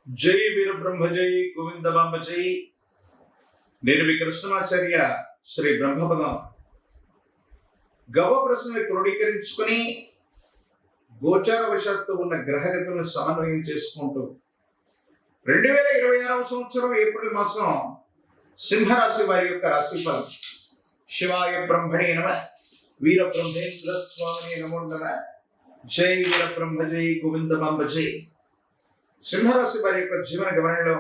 జై వీరబ్రహ్మ జై గోవిందమాంబ జై. నేను మీ కృష్ణమాచార్య శ్రీ బ్రహ్మపదం. గవ ప్రశ్నని క్రోడీకరించుకుని గోచార వశాత్తు ఉన్న గ్రహగతులను సమన్వయం చేసుకుంటూ 2026వ సంవత్సరం ఏప్రిల్ మాసం సింహరాశి వారి యొక్క రాశిఫలం. శివాయ బ్రహ్మణే నమః, వీరబ్రహ్మేంద్ర స్వామినే నమో నమః. జై వీరబ్రహ్మ జై గోవిందమాంబ జై. సింహరాశి వారి యొక్క జీవన గమనంలో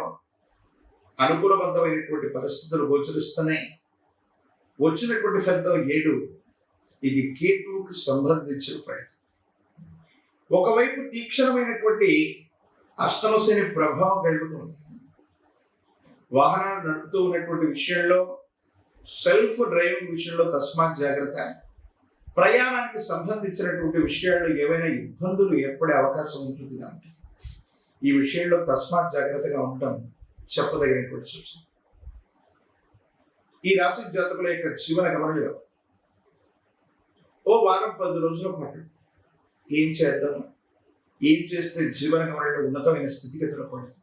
అనుకూలవంతమైనటువంటి పరిస్థితులు గోచరిస్తున్నాయి. వచ్చినటువంటి ఫలితం 7. ఇది కేతువుకు సంబంధించిన ఫలితం. ఒకవైపు తీక్షణమైనటువంటి అష్టమ శని ప్రభావం కలుగుతుంది. వాహనాలు నడుపుతూ ఉన్నటువంటి విషయంలో, సెల్ఫ్ డ్రైవింగ్ విషయంలో తస్మాత్ జాగ్రత్త. ప్రయాణానికి సంబంధించినటువంటి విషయాల్లో ఏవైనా ఇబ్బందులు ఏర్పడే అవకాశం ఉంటుంది కాబట్టి ఈ విషయంలో తస్మాత్ జాగ్రత్తగా ఉండటం చెప్పదగినటువంటి సూచన. ఈ రాశి జాతకుల యొక్క జీవన గమనంలో ఓ వారం 10 రోజుల పాటు ఏం చేద్దాం, ఏం చేస్తే జీవన గమనంలో ఉన్నతమైన స్థితిగతులు పడుతుంది,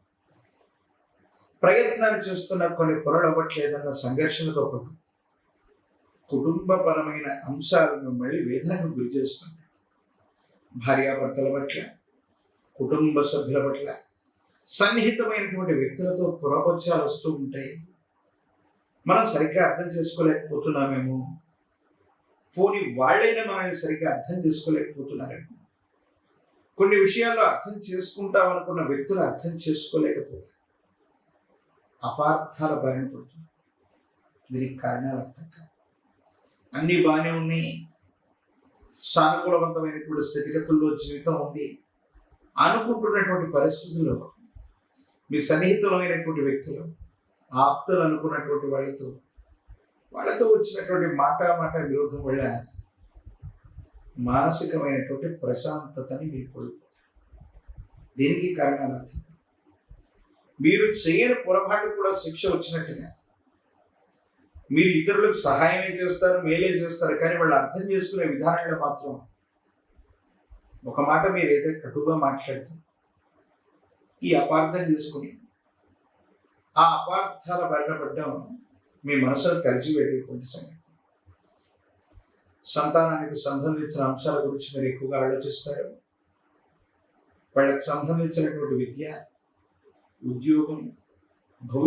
ప్రయత్నాలు చేస్తున్న కొన్ని పనులు అవ్వట్లేదన్న సంఘర్షణతో పాటు కుటుంబపరమైన అంశాలను మళ్ళీ వేదనకు గురి చేస్తుంది. భార్యాభర్తల పట్ల, కుటుంబ సభ్యుల పట్ల, సన్నిహితమైనటువంటి వ్యక్తులతో పురపక్షాలు వస్తూ ఉంటాయి. మనం సరిగ్గా అర్థం చేసుకోలేకపోతున్నామేమో, పోనీ వాళ్ళైనా మనల్ని సరిగ్గా అర్థం చేసుకోలేకపోతున్నారేమో, కొన్ని విషయాల్లో అర్థం చేసుకుంటామనుకున్న వ్యక్తులు అర్థం చేసుకోలేకపోతారు. అపార్థాల బారిన పడుతుంది. దీనికి కారణాలు అర్థం కాదు. అన్నీ బాగానే ఉన్నాయి, సానుకూలవంతమైనటువంటి స్థితిగతుల్లో జీవితం ఉంది అనుకుంటున్నటువంటి పరిస్థితుల్లో మీ సన్నిహితులైనటువంటి వ్యక్తులు, ఆప్తులు అనుకున్నటువంటి వాళ్ళతో వచ్చినటువంటి మాట విరోధం వల్ల మానసికమైనటువంటి ప్రశాంతతని మీరు కోల్పోతారు. దీనికి కారణాలు అర్థం. మీరు చేయని పొరపాటు కూడా శిక్ష వచ్చినట్టుగా మీరు ఇతరులకు సహాయమే చేస్తారు, మేలే చేస్తారు, కానీ వాళ్ళు అర్థం చేసుకునే విధానంలో మాత్రం ఒక మాట మీరు ఏదైతే కటుగా మాట్లాడితే ఈ అపార్థం చేసుకుని ఆ అపార్థాల బారిన పడ్డం మీ మనసును కలిసిపెట్టేటువంటి సంగతి. సంతానానికి సంబంధించిన అంశాల గురించి మీరు ఎక్కువగా ఆలోచిస్తారు. వాళ్ళకి సంబంధించినటువంటి విద్య, ఉద్యోగం, భవిష్యత్తు